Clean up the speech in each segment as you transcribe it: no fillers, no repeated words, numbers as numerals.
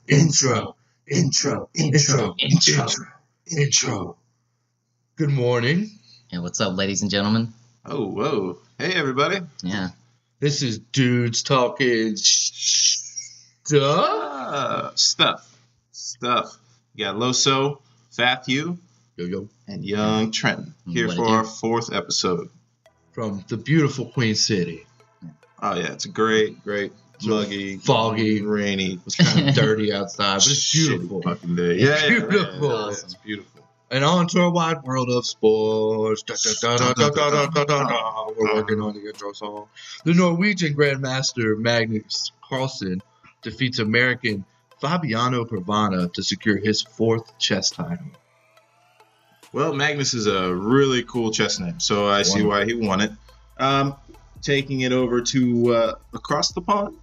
Intro. Good morning. Hey, what's up, ladies and gentlemen? Oh, whoa. Hey, everybody. Yeah. This is Dudes Talking Stuff. Stuff. You got Loso, Fatthew, Yo. and Young Trenton here What for it our do? 4th episode. From the beautiful Queen City. Oh, yeah. It's a great, muggy, foggy, rainy. It's kind of dirty outside, but it's beautiful. shitty fucking day. It's Yeah, beautiful. Yeah, it's beautiful. And on to our wide world of sports. We're working on the intro song. The Norwegian Grandmaster Magnus Carlsen defeats American Fabiano Pavana to secure his 4th chess title. Well, Magnus is a really cool chess name, so I see why he won it. Taking it over to across the pond,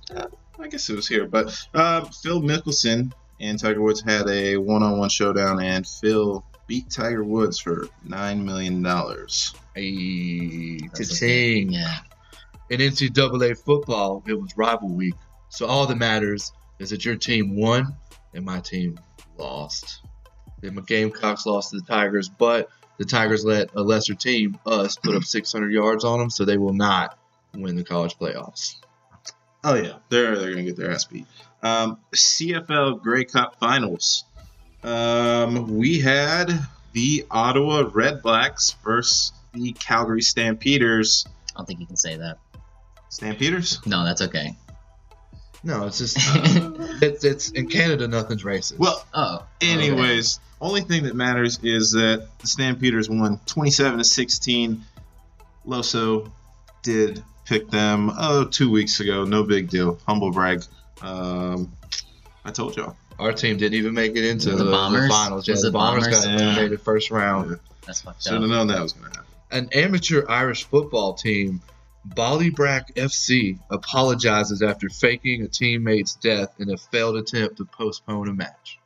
I guess it was here, but Phil Mickelson and Tiger Woods had a one-on-one showdown, and Phil beat Tiger Woods for $9 million. Hey, That's cha-ching. Yeah. In NCAA football, it was rival week, so all that matters is that your team won and my team lost. The Gamecocks lost to the Tigers, but the Tigers let a lesser team, us, put up 600 yards on them, so they will not win the college playoffs. Oh yeah, they're gonna get their ass beat. CFL Grey Cup Finals. We had the Ottawa Red Blacks versus the Calgary Stampeders. I don't think you can say that. Stampeders? No, that's okay. No, it's just it's in Canada, nothing's racist. Well, Oh. anyways, only thing that matters is that the Stampeders won 27-16. Loso did pick them 2 weeks ago. No big deal. Humble brag. I told y'all. Our team didn't even make it into The Bombers? finals. Yeah, Was the it Bombers got Bombers? eliminated first round. Yeah. That's fucked Should up. have known that was going to happen. An amateur Irish football team, Ballybrack FC, apologizes after faking a teammate's death in a failed attempt to postpone a match.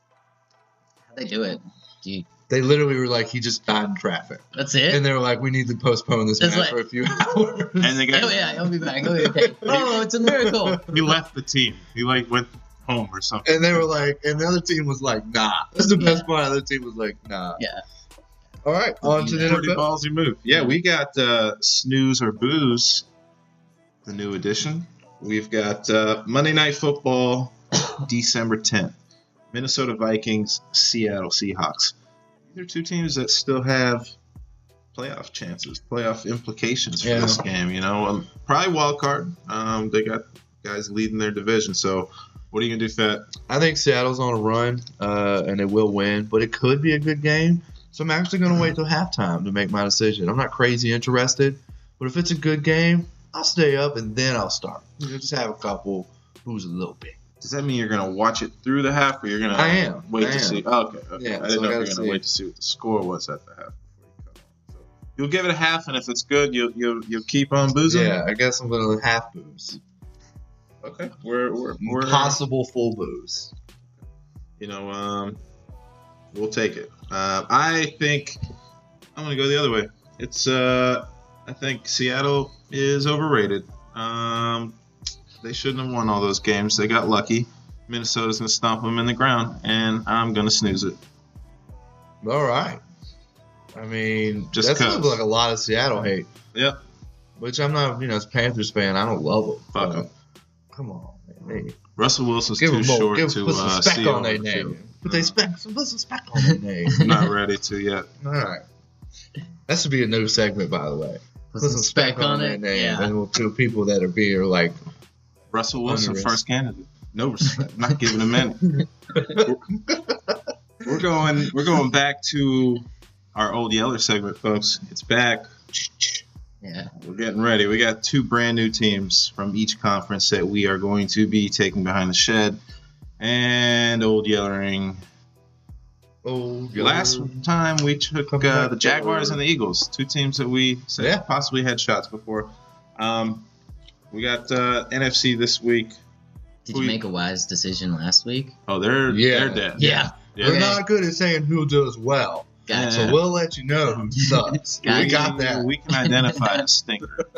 How'd they do it? They literally were like, he just died in traffic. That's it? And they were like, we need to postpone this It's match like- for a few hours. And the guy, Oh, yeah, he'll be back. He'll be okay. Oh, it's a miracle. he left the team. He went home or something. And they were like, and the other team was like, nah. That's the best part. The other team was like, nah. Yeah. All right, on to the Pretty NFL. ballsy move. Yeah, we got Snooze or Booze, the new edition. We've got Monday Night Football, December 10th. Minnesota Vikings, Seattle Seahawks. These are two teams that still have playoff chances, playoff implications for this game. You know, probably wild card. They got guys leading their division. So, what are you gonna do, Fat? I think Seattle's on a run, and they will win, but it could be a good game. So I'm actually going to wait till halftime to make my decision. I'm not crazy interested, but if it's a good game, I'll stay up and then I'll start. Just have a couple, who's a little bit. Does that mean you're gonna watch it through the half, or you're gonna I am. wait I to am. see? Oh, okay. Yeah, I so didn't know I if you were gotta gonna see. wait to see what the score was at the half before you cut off. So you'll give it a half, and if it's good, you'll keep on boozing. Yeah, I guess I'm going to half booze. Okay. We're Possible full booze. you know we'll take it. I think I'm gonna go the other way. It's I think Seattle is overrated. They shouldn't have won all those games. They got lucky. Minnesota's gonna stomp them in the ground, and I'm gonna snooze it. All right. I mean, Just that 'cause. sounds like a lot of Seattle hate. Yep. Which I'm not, as a Panthers fan, I don't love them. Fuck but 'em. Come on, man. Russell Wilson's Give too them more. short Put to some spec see on over their the field. name. Put some spec on their name. I'm not ready to yet. All right. That should be a new segment, by the way. Put some spec on it. their name. Yeah. And we'll to people that are being like, Russell Wilson, Under first candidate. No respect. Not giving him any. We're going back to our old Yeller segment, folks. It's back. Yeah. We're getting ready. We got 2 brand new teams from each conference that we are going to be taking behind the shed. And old Yellering. Last time we took the Jaguars and the Eagles, 2 teams that we said possibly had shots before. We got NFC this week. Did you make a wise decision last week? Oh, they're dead. Yeah. We're not good at saying who does well. Gotcha. So we'll let you know who sucks. Gotcha. We got that. We can identify a stinker.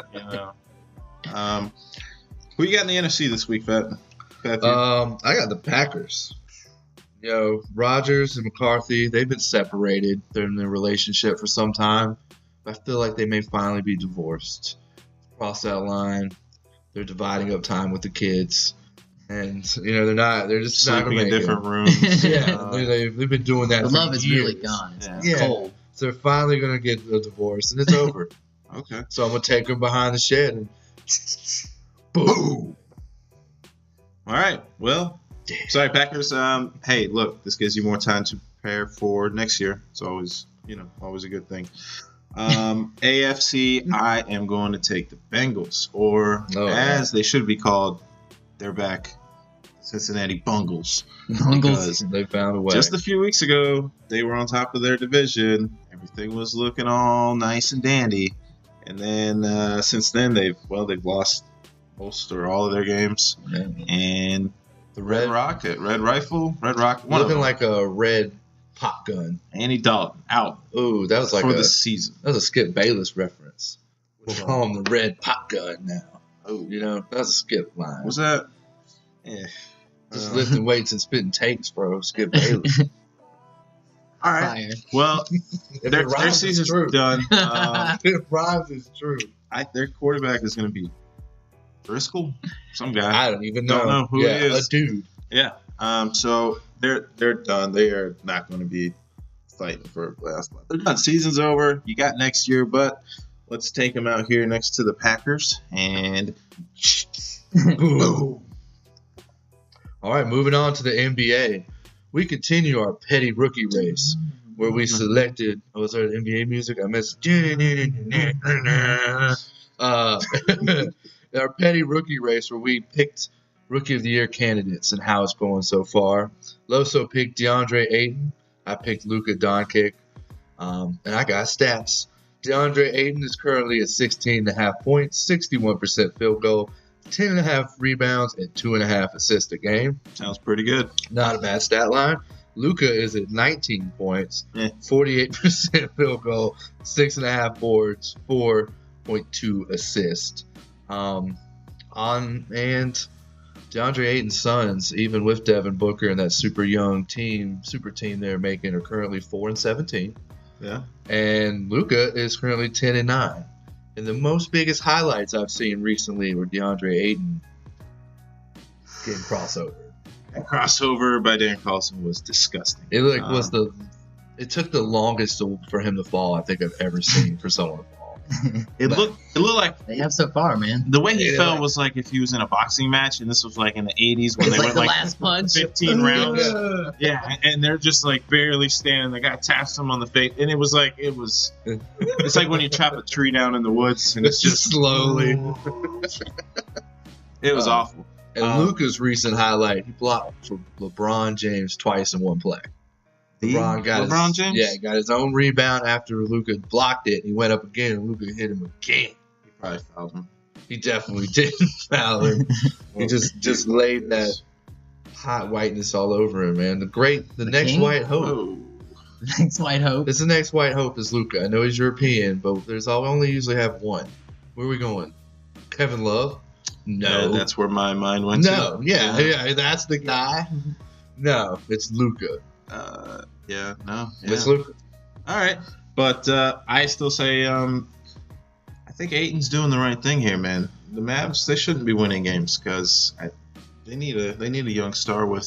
Who you got in the NFC this week, Fat? I got the Packers. Rodgers and McCarthy, they've been separated. They're in their relationship for some time. But I feel like they may finally be divorced. Cross that line. They're dividing up time with the kids. And, they're just sleeping not in different rooms. Yeah, they've been doing that The for love is years. really gone. It's Yeah. cold. So they're finally going to get a divorce, and it's over. Okay. So I'm going to take them behind the shed and boom. All right. Well, sorry, Packers. Hey, look, this gives you more time to prepare for next year. It's always, always a good thing. AFC, I am going to take the Bengals, or as they should be called, they're back, Cincinnati Bungles. Bungles. They found a way. Just a few weeks ago, they were on top of their division. Everything was looking all nice and dandy. And then since then, they've lost most or all of their games. Yeah. And The Red Rocket, Red Rifle, Red Rocket, one of looking them. like a red pop gun. Andy Dalton out Ooh, that was like for the season. that was a Skip Bayless reference. We'll call him the red pop gun now. Oh, That was a Skip line. was that? Yeah. Just lifting weights and spitting takes, bro. Skip Bayless. All right. Fire. Well, If it their rhymes, it's season's true. done. If it rhymes, it's true. Their quarterback is going to be Driscoll, some guy. I don't even know. Don't know who it is. A dude. Yeah. So they're done. They are not going to be fighting for a playoff spot. They're done. Season's over. You got next year, but let's take them out here next to the Packers and Boom. All right, moving on to the NBA. We continue our petty rookie race where we selected. Oh, was there NBA music? I missed. Our petty rookie race where we picked rookie of the year candidates and how it's going so far. Loso picked DeAndre Ayton. I picked Luka Doncic. And I got stats. DeAndre Ayton is currently at 16.5 points, 61% field goal, 10.5 rebounds, and 2.5 assists a game. sounds pretty good. Not a bad stat line. Luka is at 19 points, 48% field goal, 6.5 boards, 4.2 assists. And DeAndre Ayton's sons, even with Devin Booker and that super team they're making, are currently 4-17. Yeah. And Luka is currently 10-9. And the most biggest highlights I've seen recently were DeAndre Ayton getting crossover. That crossover by Dan Carlson was disgusting. It it took the longest for him to fall I think I've ever seen for someone to fall. It looked like They have so far, man. the way he Yeah, fell like- was like if he was in a boxing match, and this was like in the 80s when It's they like went the like last punch. 15 rounds. Yeah, and they're just like barely standing. The guy taps him on the face, and it's like when you chop a tree down in the woods, and it's just slowly. it was awful. And Luka's recent highlight, he blocked for LeBron James twice in one play. LeBron James? Yeah, he got his own rebound after Luka blocked it. He went up again, and Luka hit him again. He probably fouled him. He definitely didn't foul him. He just laid that hot whiteness all over him, man. The next king? white hope. Oh. Thanks, White Hope. The next white hope is Luka. I know he's European, but I only usually have one. Where are we going? Kevin Love? No. Yeah, that's where my mind went to. No. Yeah, that's the guy. No, it's Luka. No. It's Luka. All right, but I still say I think Ayton's doing the right thing here, man. The Mavs, they shouldn't be winning games because they need a young star with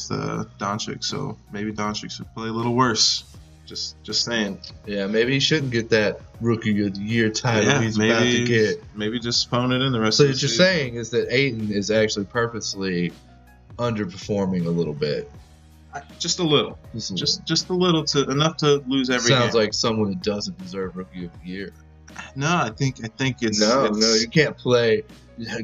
Doncic. So maybe Doncic should play a little worse. Just saying. Yeah, maybe he shouldn't get that Rookie of the Year title he's about to get. Maybe just phone it in the rest So of the what you're season. saying is that Ayton is actually purposely underperforming a little bit. Just a little. Just a little enough to lose every Sounds game. like someone that doesn't deserve Rookie of the Year. No, I think it's No, it's, you can't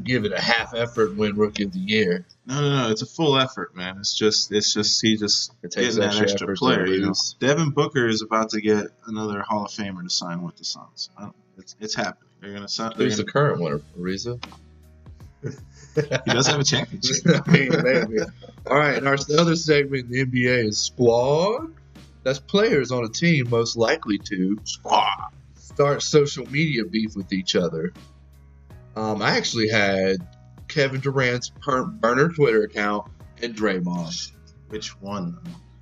give it a half effort and win Rookie of the Year. No, it's a full effort, man. It's just he just It takes getting that extra extra effort to player. You know? lose. Devin Booker is about to get another Hall of Famer to sign with the Suns. It's happening. They're gonna sign. Who's the current winner, Ariza? He does have a championship. I mean, maybe. All right, and our other segment in the NBA is Squad. That's players on a team most likely to start social media beef with each other. I actually had Kevin Durant's burner Twitter account and Draymond. Which one?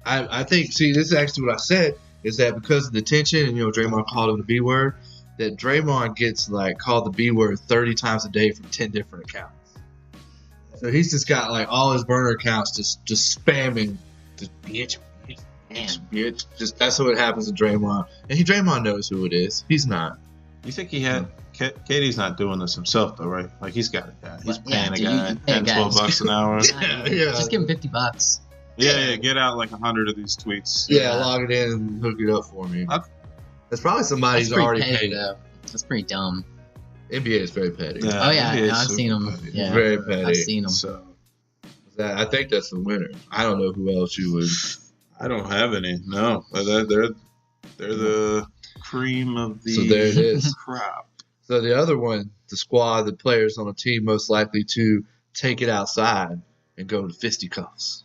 I think, see, this is actually what I said, is that because of the tension, and, Draymond called him the B word, that Draymond gets, called the B word 30 times a day from 10 different accounts. So he's just got, all his burner accounts just spamming, just bitch. Just, that's what happens to Draymond. And Draymond knows who it is. He's not. You think he had... KD's not doing this himself, though, right? He's got a guy. He's paying a guy $10-12 an hour. Yeah. Just give him $50. Yeah, get out 100 of these tweets. Yeah, log it in and hook it up for me. That's probably somebody who's already paid. Though. That's pretty dumb. NBA is very petty. Oh, yeah, I've seen them. Yeah, very petty. I've seen them. So, I think that's the winner. I don't know who else you would... I don't have any. No. They're the cream of the So there it is. crop. So the other one, the squad, the players on the team most likely to take it outside and go to fisticuffs.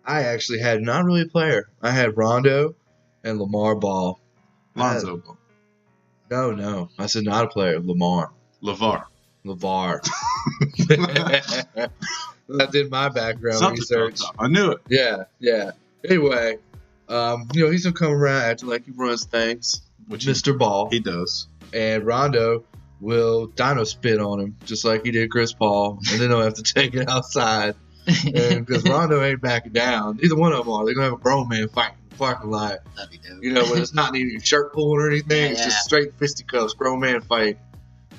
I actually had not really a player. I had Rondo and Lamar Ball. Lonzo Ball. No. I said not a player. Lamar. LeVar. I did my background research. I knew it. Yeah. Anyway, he's gonna come around acting like he runs things. Which Mr. Ball. He does. And Rondo will dino spit on him, just like he did Chris Paul, and then they'll have to take it outside. Because Rondo ain't backing down. Neither one of them are. They're going to have a grown man fight in the parking lot. That'd be dope. Where it's not even shirt pulling or anything. Yeah, it's just straight fisticuffs, grown man fight.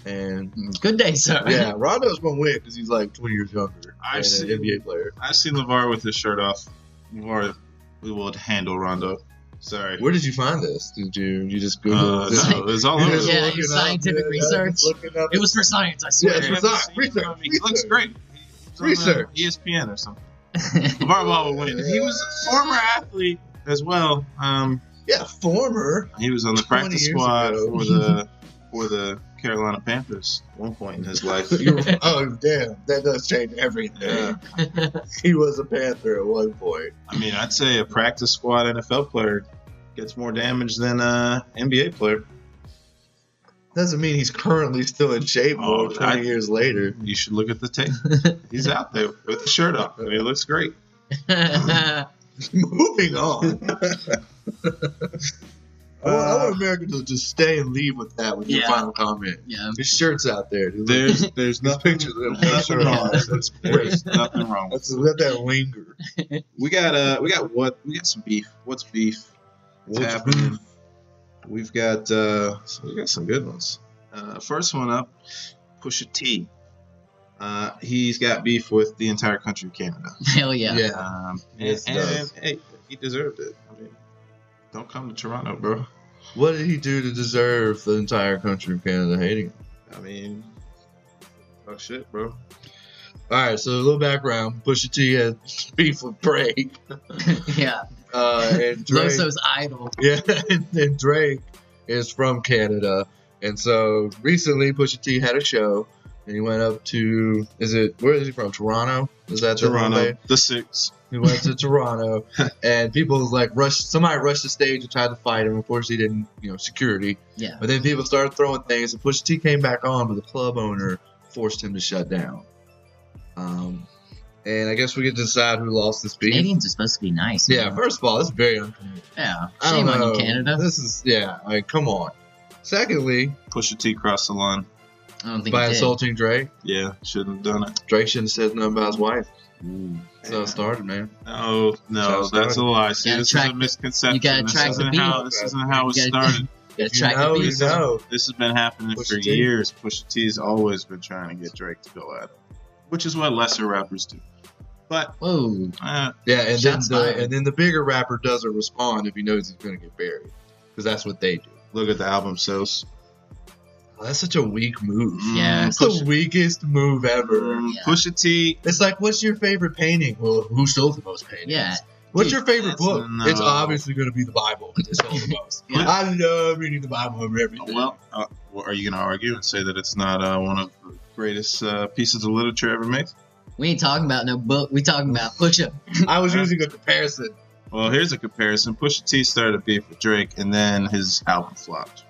And good day, sir. Yeah, Rondo's going to win because he's 20 years younger than an NBA player. I've seen LeVar with his shirt off. LeVar will handle Rondo. Sorry. Where did you find this? Did you just Google this? No, it was all over. Yeah, your scientific research. It was for science, I swear. Yeah, it's for research. He looks great. Research. ESPN or something. LeVar Ball will win. He was a former athlete as well. Former. He was on the practice squad for the Carolina Panthers at one point in his life. Oh, damn. That does change everything. Yeah. He was a Panther at one point. I mean, I'd say a practice squad NFL player gets more damage than an NBA player. Doesn't mean he's currently still in shape 20 years later. You should look at the tape. He's out there with the shirt off, and he looks great. Moving on. I want America to just stay and leave with that with your final comment. Yeah. His shirt's out there. Dude. There's nothing, pictures of him. nothing wrong. That's great. Nothing wrong. Let's let that linger. We got some beef. What's beef? What's happening? Beef? We've got some good ones. First one up, Pusha T. He's got beef with the entire country of Canada. Hell yeah. Yeah. And hey, he deserved it. I mean, don't come to Toronto, bro. What did he do to deserve the entire country of Canada hating him? I mean, fuck shit, bro. All right, so a little background. Pusha T has beef with Drake. Yeah. And Drake, Loso's idol. Yeah, and Drake is from Canada. And so recently Pusha T had a show, and he went up to, where is he from? Toronto? Is that Toronto? The 6. He went to Toronto, and people somebody rushed the stage and tried to fight him. Of course, he didn't, security. Yeah. But then people started throwing things, and Pusha T came back on, but the club owner forced him to shut down. And I guess we get to decide who lost this beef. Canadians are supposed to be nice. Yeah, first of all, this is very uncanny. Yeah, shame on you, Canada. This is, come on. Secondly, Pusha T crossed the line. I don't think by he did. insulting Drake. Yeah, shouldn't have done it. Drake shouldn't have said nothing about his wife. That's how it started, man. No, that's a lie. See, this is a misconception. You gotta track the beat. This isn't how it started. This has been happening for years. Pusha T's always been trying to get Drake to go at him, which is what lesser rappers do. But whoa, and then the bigger rapper doesn't respond if he knows he's going to get buried, because that's what they do. Look at the album sales. Oh, that's such a weak move. Yeah, it's the weakest move ever. Yeah. Pusha T. It's like, what's your favorite painting? Well, who sold the most paintings? Yeah. What's your favorite book? No. It's obviously going to be the Bible. It sold the most. I love reading the Bible over everything. Well, are you going to argue and say that it's not one of the greatest pieces of literature ever made? We ain't talking about no book. We talking about Pusha. I was using a comparison. Well, here's a comparison. Pusha T started a beef with Drake, and then his album flopped.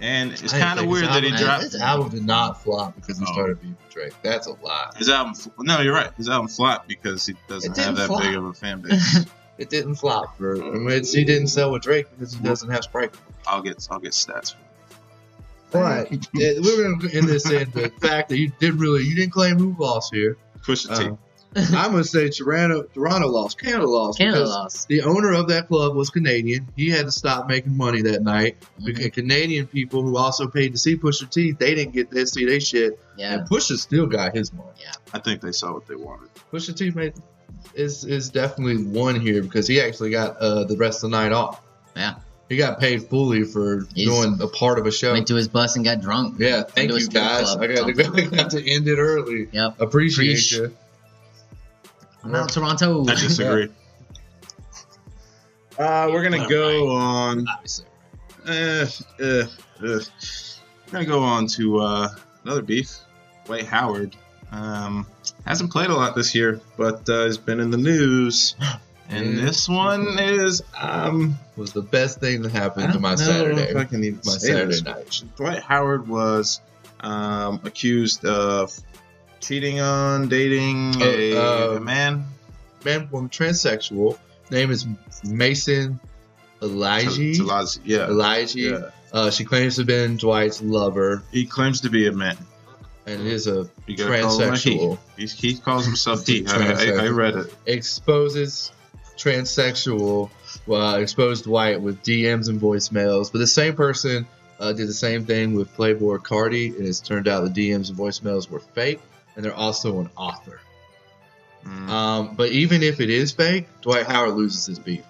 And it's kind of weird that he dropped. His album did not flop because he started beef with Drake. That's a lie. His album, no, you're right. His album flopped because he doesn't have that big of a fan base. it didn't flop. He didn't sell with Drake because he doesn't have Sprite. I'll get stats. But we're gonna end this in the fact that you didn't claim who lost here. Pusha T. I'm gonna say Toronto lost. Canada lost. Canada because lost. The owner of that club was Canadian. He had to stop making money that night because Canadian people who also paid to see Pusha T, they didn't get to see their shit. Yeah. And Pusha still got his money. Yeah. I think they saw what they wanted. Pusha T is definitely one here because he actually got the rest of the night off. Yeah. He got paid fully for doing a part of a show. Went to his bus and got drunk. Yeah, thank you guys. I got to end it early. Yep. Appreciate you. Now Toronto. I disagree. We're gonna go on. We're gonna go on to another beef. Dwight Howard hasn't played a lot this year, but has been in the news. And this one was the best thing that happened to my Saturday. Saturday. If I can even my say Saturday this. night. Dwight Howard was accused of cheating on dating a man. Woman, transsexual. Name is Mason Elijah. Yeah. She claims to have been Dwight's lover. He claims to be a man. And it is a You gotta call him a transsexual. he calls himself he. I read it. Exposes transsexual. Exposed Dwight with DMs and voicemails. But the same person did the same thing with Playboy Cardi, and it's turned out the DMs and voicemails were fake, and they're also an author. But even if it is fake, Dwight Howard loses his beef.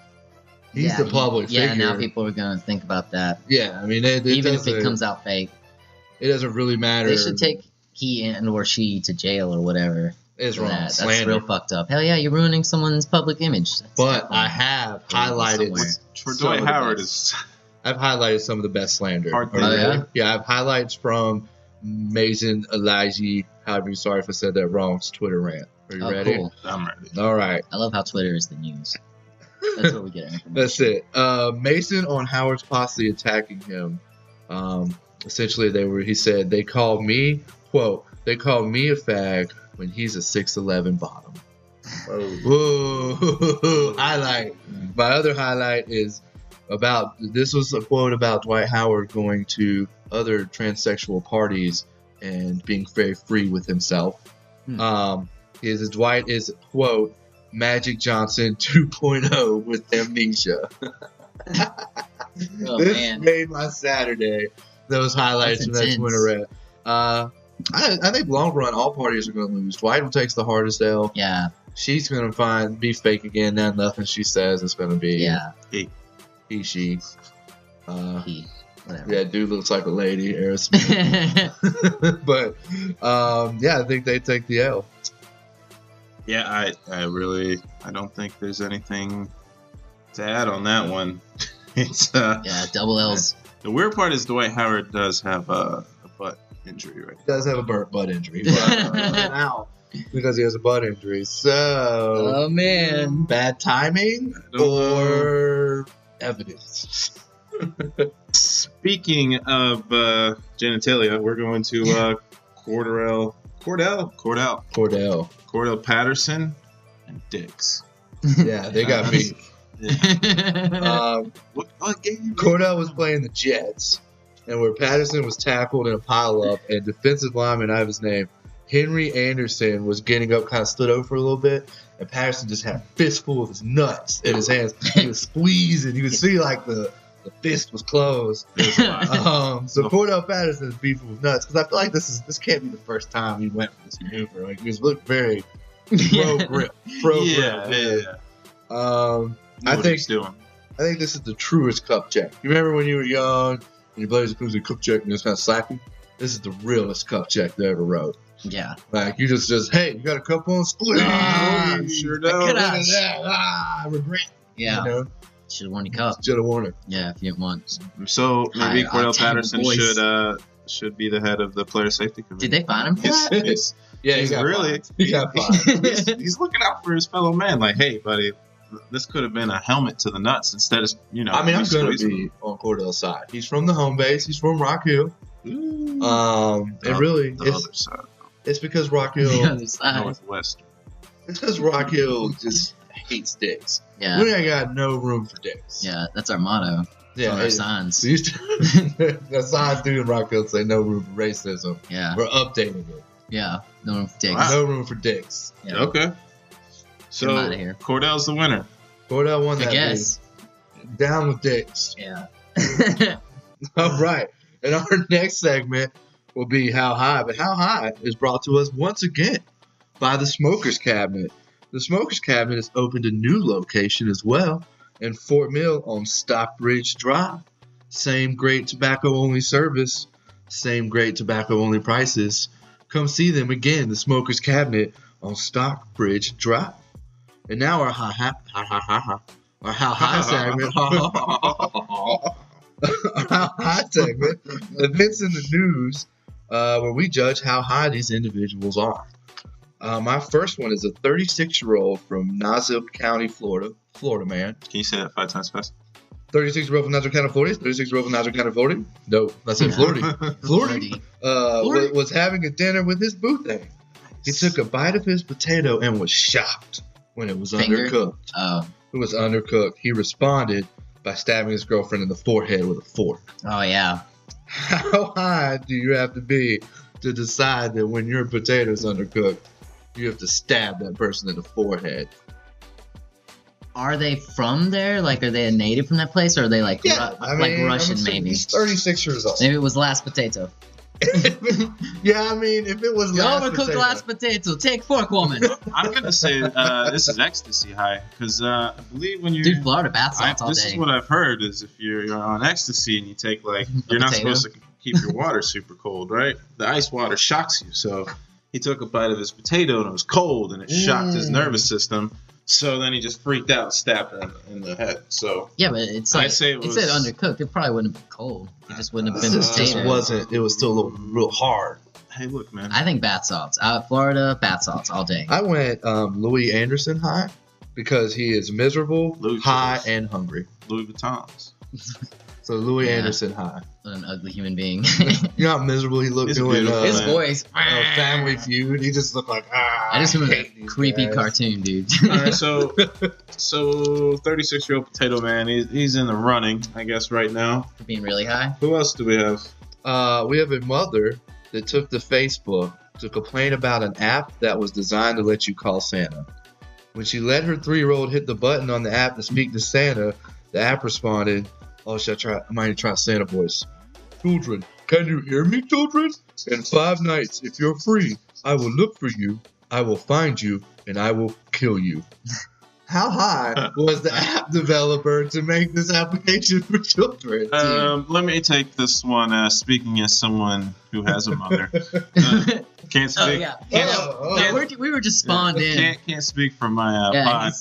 He's the public figure. Yeah, now people are going to think about that. Yeah, I mean, even if it comes out fake, it doesn't really matter. They should take he and or she to jail or whatever. It's wrong. That's real fucked up. Hell yeah, you're ruining someone's public image. But I have highlighted for Dwight Howard I've highlighted some of the best slander. Yeah, I've highlights from Mason Elijah. However, sorry if I said that wrong. It's Twitter rant. Are you ready? Cool. I'm ready. All right. I love how Twitter is the news. That's where we get our information. That's it. Mason on Howard's posse attacking him. Essentially, he said they called me, quote, they called me a fag when he's a 6'11" bottom. Whoa. Highlight. My other highlight is this was a quote about Dwight Howard going to other transsexual parties and being very free with himself. Dwight is, quote, Magic Johnson 2.0 with amnesia. This made my Saturday. Those highlights from that Twitter rant. I think long run, all parties are going to lose. Dwight takes the hardest L. Yeah. She's going to be fake again. Now nothing she says is going to be she. He. Whatever. Yeah, dude looks like a lady, Aerosmith. But I think they take the L. Yeah, I don't think there's anything to add on that one. It's double L's. The weird part is Dwight Howard does have a butt injury right now. He does have a butt injury. Now, because he has a butt injury. So, oh man, bad timing or evidence. Speaking of genitalia, we're going to Cordell Patterson and Dix. Yeah, they got beat. What game? Cordell was playing the Jets, and where Patterson was tackled in a pile-up, and defensive lineman, I have his name, Henry Anderson, was getting up, kind of stood over for a little bit, and Patterson just had a fistful of his nuts in his hands. He was squeezing. You could see, like, the fist was closed. So Cordell Patterson's beefing with nuts, because I feel like this can't be the first time he went for this maneuver. Like, he was looked very pro-grip. I think this is the truest cup check. You remember when you were young and your Blazers comes a cup check and it's kind of slappy? This is the realest cup check they ever wrote. Yeah. Like, you just hey, you got a cup on? Squeeze! Sure do. Regret. Yeah. You know? Should have worn your cup. Should have worn it. Yeah, if you didn't want. So maybe Cordell Patterson should be the head of the player safety committee. Did they fine him for that? He got fined. He's looking out for his fellow man. Like, hey, buddy, this could have been a helmet to the nuts instead of, I mean, I'm going to be on Cordell's side. He's from the home base. He's from Rock Hill. Other side. It's because Rock Hill Northwest. It's because Rock Hill just hates dicks. Yeah. We ain't got no room for dicks. Yeah, that's our motto. Yeah, Our signs. The signs do in Rockville say no room for racism. Yeah. We're updating it. Yeah. No room for dicks. Wow. No room for dicks. Yeah. Okay. Get 'em So outta here. Cordell's the winner. Cordell won I that. guess. League. Down with dicks. Yeah. All right. And our next segment will be How High. But How High is brought to us once again by the Smokers Cabinet. The Smokers Cabinet has opened a new location as well in Fort Mill on Stockbridge Drive. Same great tobacco-only service. Same great tobacco-only prices. Come see them again, the Smokers Cabinet on Stockbridge Drive. And now our How High segment. How High segment. Events in the news where we judge how high these individuals are. My first one is a 36-year-old from Nazareth County, Florida man. Can you say that 5 times fast? 36-year-old from Nazareth County, Florida. 36-year-old from Nazareth County, Florida. No, I said Florida. Florida. Was having a dinner with his boo thing. He took a bite of his potato and was shocked when it was undercooked. Oh. It was undercooked. He responded by stabbing his girlfriend in the forehead with a fork. Oh, yeah. How high do you have to be to decide that when your potato's undercooked, you have to stab that person in the forehead? Are they from there? Like, are they a native from that place? Or are they, like, Russian, maybe? He's 36 years old. Maybe it was last potato. Yeah, I mean, if it was You last overcooked potato. last potato. Take fork, woman. I'm gonna say this is ecstasy high because I believe when you Dude, Florida bath salts all this day. is what I've heard is if you're on ecstasy and you take like you're not potato? supposed to keep your water super cold, right? The ice water shocks you. So he took a bite of his potato and it was cold and it shocked his nervous system. So then he just freaked out and stabbed her in the head. So Yeah, but it's I'd like, say it it said was- undercooked. It probably wouldn't have been cold. It just wouldn't have been It just potato. wasn't. It was still a little real hard. hey, look, man. I think bath salts. Florida, bath salts all day. I went Louis Anderson high because he is miserable, Louis high, Vuittons. and hungry. Louis Vuittons. So Louis Yeah. Anderson high. What an ugly human being. You know how miserable he looked He's doing beautiful, His man. voice. Family Feud. He just looked like I just want hate a these creepy guys. cartoon, dude. All right, so 36-year-old potato man. He's in the running, I guess, right now. For being really high. Who else do we have? We have a mother that took to Facebook to complain about an app that was designed to let you call Santa. When she let her 3-year-old hit the button on the app to speak to Santa, the app responded, "Oh, should I try? I might try Santa voice. Children, can you hear me, children? In 5 nights, if you're free, I will look for you, I will find you, and I will kill you." How high was the app developer to make this application for children? Let me take this one. Speaking as someone who has a mother, can't speak. Oh, yeah. We were just spawned in. Can't speak for my Yeah, pod.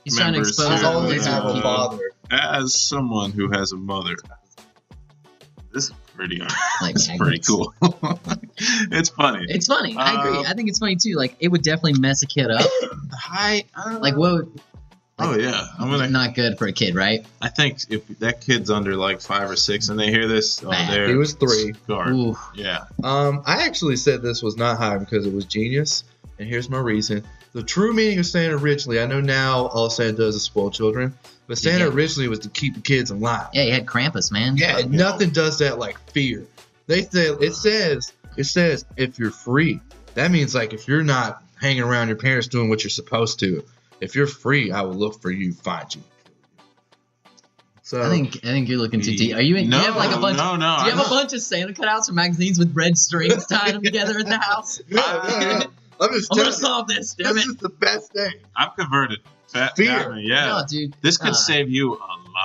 he's trying to members expose here. all only these have a people. father. As someone who has a mother, this is pretty. Like, It's pretty cool. It's funny. It's funny. I agree. I think it's funny too. Like, it would definitely mess a kid up. High. Like, what would. Oh yeah, I'm gonna. Not good for a kid, right? I think if that kid's under like 5 or 6 and they hear this, Bad. they're He was 3. scarred. Ooh. Yeah. I actually said this was not high because it was genius, and here's my reason. The true meaning of Santa originally, I know now all Santa does is spoil children, but Santa originally was to keep the kids alive. Yeah, you had Krampus, man. Yeah, and nothing does that like fear. They say it says if you're free. That means like if you're not hanging around your parents doing what you're supposed to, if you're free, I will look for you, find you. So I think you're looking too deep. Are you in? No, do you have like a bunch? no. Do you have a bunch of Santa cutouts or magazines with red strings tied them together in the house? yeah. I'm just I'm telling gonna you, solve this. Damn this it! is the best thing. I'm converted. Fear. Yeah. No, dude. This could save you a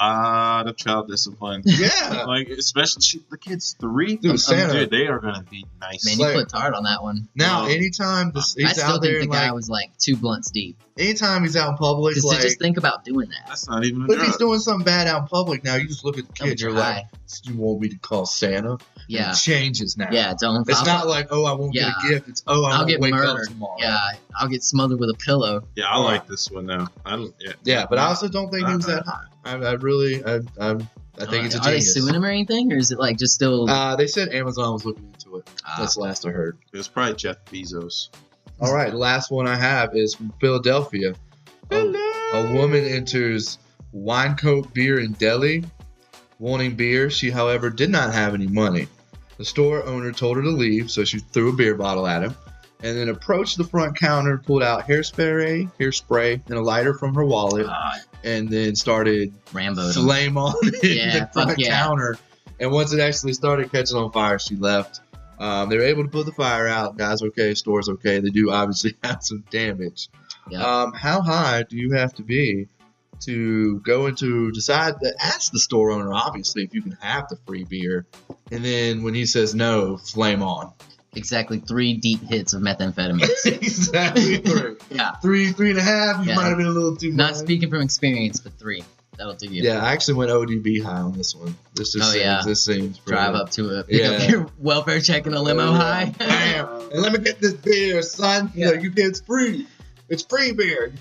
lot of child discipline. Yeah. Like, especially the kid's 3. Dude, Santa. Dude, they are gonna be nice. Man, Like- you put hard on that one. Now, No. anytime I he's still out there, think the in, guy like, was like 2 blunts deep. anytime he's out in public, Just like, to just think about doing that. That's not even a but if drug. he's doing something bad out in public, now you just look at the How kid, much you're high? like, "You want me to call Santa?" Yeah. It changes now. Yeah, don't. It's not like, "Oh, I won't get a Yeah. gift." It's, "Oh, I I'll won't get wake up murdered. tomorrow." Yeah, I'll get smothered with a pillow. Yeah, I like this one now. Yeah, but I also don't think he was that high. I think it's a Are they genius. suing him or anything, or is it like just still? They said Amazon was looking into it. That's the last I heard. It was probably Jeff Bezos. All right, the last one I have is from Philadelphia. A woman enters Winecoat Beer in Delhi, wanting beer. She, however, did not have any money. The store owner told her to leave, so she threw a beer bottle at him, and then approached the front counter, pulled out hairspray, and a lighter from her wallet, and then started flame on the front counter. And once it actually started catching on fire, she left. They were able to put the fire out. Guys okay, store's okay. They do obviously have some damage. Yep. How high do you have to be to go into decide to ask the store owner, obviously, if you can have the free beer, and then when he says no, flame on? Exactly 3 deep hits of methamphetamine. Exactly 3. Yeah. 3.5. You might have been a little too much. Not speaking from experience, but 3. That'll do you. Yeah, I actually went ODB high on this one. This seems drive up to it. Pick up your welfare check in a limo high. Bam. And let me get this beer, son. Yeah. It's free. It's free beer.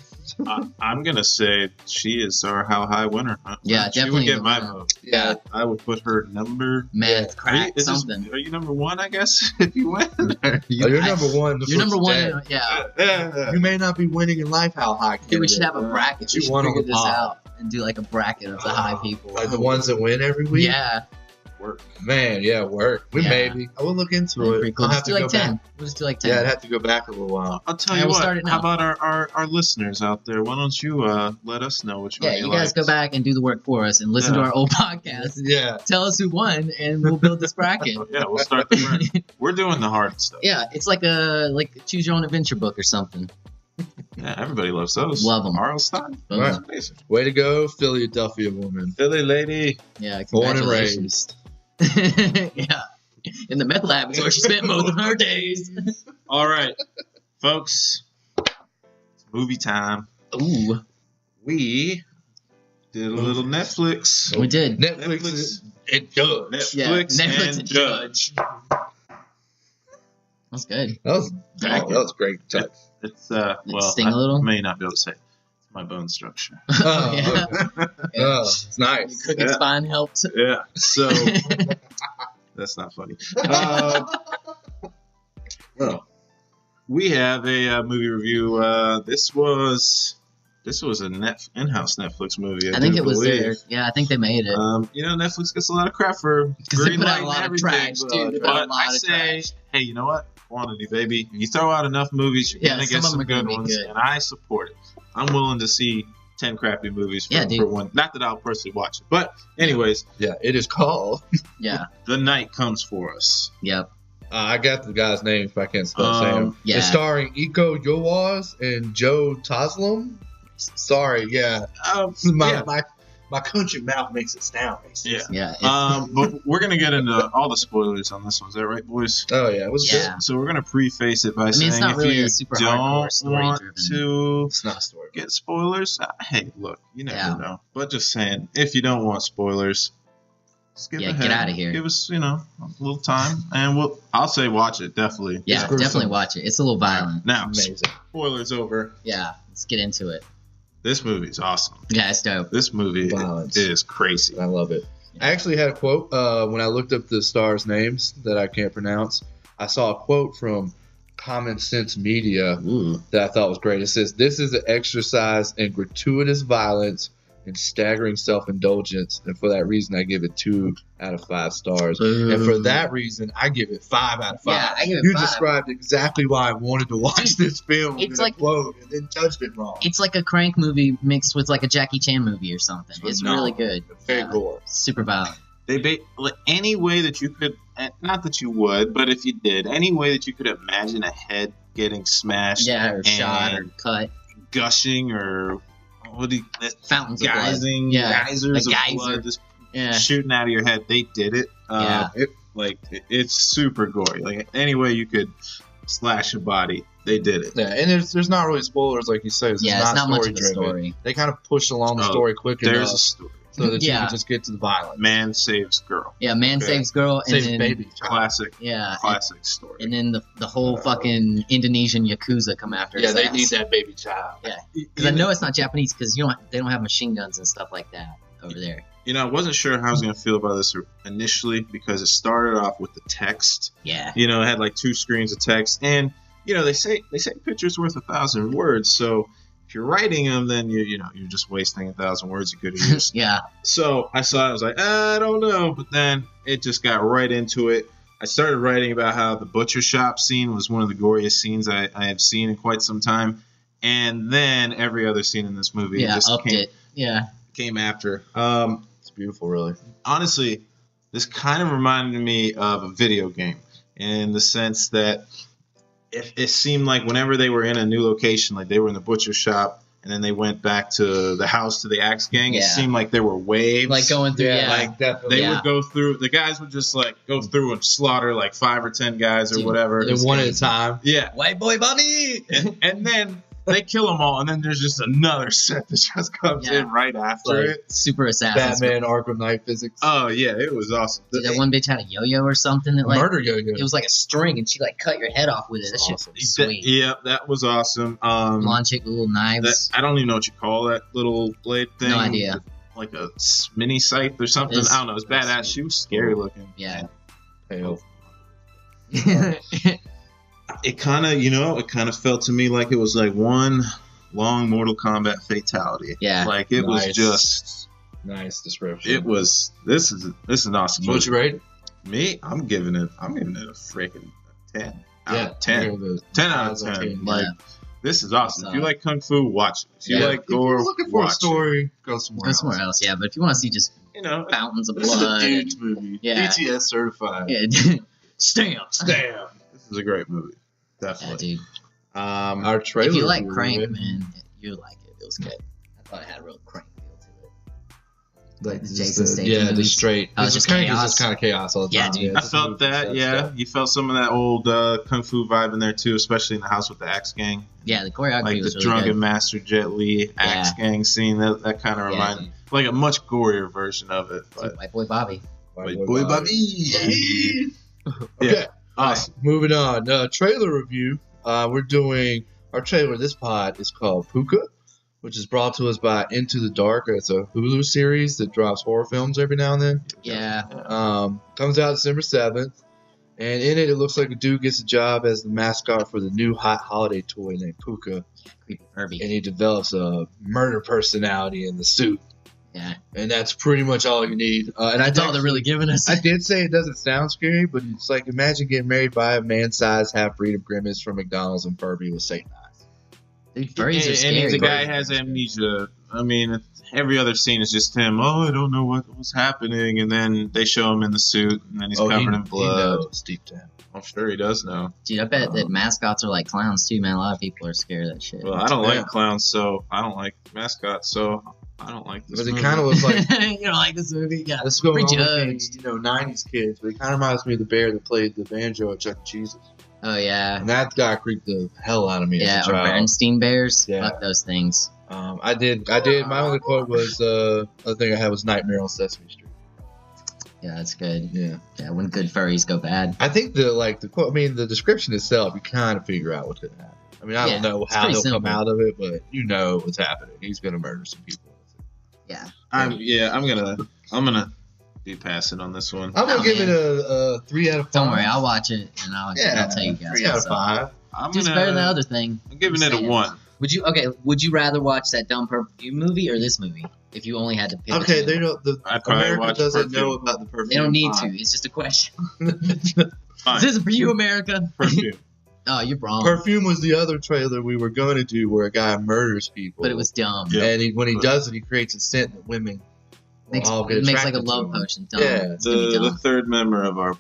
I'm gonna say she is our how high winner. Yeah, she definitely. She would get my vote. Yeah, I would put her number. Meth, crack, something. Are you number 1? I guess if you win. You're number 1. You're number 1. Yeah. You may not be winning in life. How high? Dude, we should have a bracket. We should figure this out and do like a bracket of the high people. Like the ones that win every week. Yeah. Work. Man, work. Maybe. I will look into it. Cool. I'll have to do like 10. We'll just do like 10. Yeah, I'd have to go back a little while. I'll tell you what. How about our listeners out there? Why don't you let us know which one you guys go back and do the work for us and listen to our old podcast. Yeah. Tell us who won, and we'll build this bracket. We'll start the work. We're doing the hard stuff. Yeah, it's like a choose your own adventure book or something. Yeah, everybody loves those. Love them. R.L. Stein. Right. Way to go, Philadelphia woman. Philly lady. Yeah, born and raised. Yeah, in the meth lab is where she spent most of her days. All right, folks, it's movie time. Ooh, we did a little Netflix. We did Netflix and Judge. Netflix and Judge. That's good. That was great touch. It's sting a little. I may not be able to say it. It's my bone structure. It's nice. Your crooked spine helped. Yeah. So that's not funny. Well, we have a movie review. This was an in-house Netflix movie. I think it was there. Yeah, I think they made it. Netflix gets a lot of crap for green light and everything. But I say, hey, you know what? Quantity, baby. You throw out enough movies, you're gonna get some good ones, and I support it. I'm willing to see 10 crappy movies for one. Not that I'll personally watch it, but anyways. Yeah, it is called. The Night Comes For Us. Yep. I got the guy's name if I can't spell Sam. Yeah. It's starring Iko Uwais and Joe Taslim. Sorry, my country mouth makes it sound racist. Yeah. But we're gonna get into all the spoilers on this one. Is that right, boys? Oh yeah, it was good. So we're gonna preface it by saying, it's not really a super hardcore it's not story. Get spoilers. Hey, look, you never know. But just saying, if you don't want spoilers, skip ahead. Get out of here. Give us, a little time, and I'll say watch it definitely. Yeah, definitely watch it. It's a little violent. Now, amazing. Spoilers over. Yeah, let's get into it. This movie's awesome. Yeah, it's dope. This movie is crazy. I love it. I actually had a quote when I looked up the stars' names that I can't pronounce. I saw a quote from Common Sense Media that I thought was great. It says, "This is an exercise in gratuitous violence and staggering self-indulgence, and for that reason I give it 2 out of 5 stars. And for that reason I give it 5 out of 5. Yeah, I give it 5. You described exactly why I wanted to watch this film. It's like a quote and then judged it wrong. It's like a Crank movie mixed with like a Jackie Chan movie or something. It's really good. Very gore. Super violent. Any way that you could, not that you would, but if you did, any way that you could imagine a head getting smashed, or shot or cut, gushing or fountains of blood, geysers of blood just shooting out of your head. They did it. It's super gory. Like any way you could slash a body, they did it. Yeah, and there's not really spoilers like you say. It's not much of a story. They kind of push along the story quick enough. There's a story. So that you can just get to the violence. Man saves girl. Yeah, man saves girl. And saves then, baby. Classic. Yeah. Classic story. And then the whole fucking Indonesian Yakuza come after his they ass. need that baby child. Yeah. Because I know it's not Japanese because they don't have machine guns and stuff like that over there. I wasn't sure how I was going to feel about this initially because it started off with the text. Yeah. It had like 2 screens of text. And, they say picture's worth 1,000 words. So If you're writing them, then you're just wasting 1,000 words you could have used. Yeah. So I saw it, I was like, I don't know. But then it just got right into it. I started writing about how the butcher shop scene was one of the goriest scenes I have seen in quite some time. And then every other scene in this movie just came after. It's beautiful, really. Honestly, this kind of reminded me of a video game in the sense that it seemed like whenever they were in a new location, like they were in the butcher shop and then they went back to the house to the Axe Gang, it seemed like there were waves. Like going through, Like they would go through, the guys would just like go through and slaughter like 5 or 10 guys or whatever. And one at a time. Yeah. White boy Bobby! And then they kill them all, and then there's just another set that just comes in right after it. Super Assassin's Batman Arkham Knight physics. Oh, yeah, it was awesome. Dude, that one bitch had a yo-yo or something that like murder yo-yo. It was like a string, and she like cut your head off with it. That shit was sweet. Yeah, that was awesome. Blonde chick with little knives. I don't even know what you call that little blade thing. No idea. Like a mini scythe or something. I don't know. It's badass. She was scary looking. Yeah. Pale. It kind of felt to me like it was like one long Mortal Kombat fatality. Yeah. Like it was just nice description. It was this is an awesome movie. What you rate? Me, I'm giving it a freaking 10 out of 10. 10 out of 10. Like this is awesome. If you like kung fu, watch it. If you like gore, if you're looking for a story, go somewhere else. Yeah, but if you want to see just fountains of blood, this is a dude's movie. Yeah. BTS certified. Yeah. Stamp. This is a great movie. Definitely. Yeah, dude. Our trailer. If you like Crank, man, you like it. It was good. I thought it had a real Crank feel to it. Like Jason Statham. Yeah, the straight. It's just chaos. It's just kind of chaos all the time. Yeah, dude. I felt that. Yeah, you felt some of that old kung fu vibe in there too, especially in the house with the Axe Gang. Yeah, the choreography like was the really Drunken good. Master Jet Li Axe Gang scene. That kind of reminded me, like a much gorier version of it. But Dude, White Boy Bobby. White Boy Bobby. Okay. Awesome. Right, moving on. Trailer review. We're doing our trailer. This pod is called Puka, which is brought to us by Into the Dark. It's a Hulu series that drops horror films every now and then. Yeah. Comes out December 7th. And in it looks like a dude gets a job as the mascot for the new hot holiday toy named Puka. Creepy Herbie. And he develops a murder personality in the suit. Yeah. And that's pretty much all you need. And that's all they're really giving us. I did say it doesn't sound scary, but it's like imagine getting married by a man-sized half-breed of Grimace from McDonald's and Furby with Satan eyes. Dude, furries are scary. And the guy has amnesia. I mean, every other scene is just him. Oh, I don't know what was happening. And then they show him in the suit, and then he's covered in blood. He knows deep down. I'm sure he does know. Dude, I bet that mascots are like clowns too, man. A lot of people are scared of that shit. Well, I don't like clowns, so I don't like mascots, so I don't like this movie. But it kind of was like... you don't like this movie? Yeah. Let's go prejudged. 90s kids, but it kind of reminds me of the bear that played the banjo at Chuck E. Cheese's. Oh, yeah. And that guy creeped the hell out of me as a or child. Bernstein Bears. Yeah. Fuck those things. I did. My only quote was, the other thing I had was Nightmare on Sesame Street. Yeah, that's good. Yeah. Yeah, when good furries go bad. I think the quote, the description itself, you kind of figure out what's going to happen. I mean, I don't know how they'll come out of it, but you know what's happening. He's going to murder some people. Yeah. I'm gonna be passing on this one. I'm gonna give it a 3 out of 5. Don't worry, I'll watch it and I'll tell you guys. 3 out of 5. It's better than the other thing. I'm giving it a 1. Would you rather watch that dumb perfume movie or this movie? If you only had to pick. Okay, they don't. America doesn't perfume. know about the perfume. They don't need to. It's just a question. Fine. This is for you, America. Perfume. Oh, you're wrong. Perfume was the other trailer we were going to do where a guy murders people. But it was dumb. Yeah. And when he does it, he creates a scent that women makes like a love potion. Dumb. Yeah. The third member of our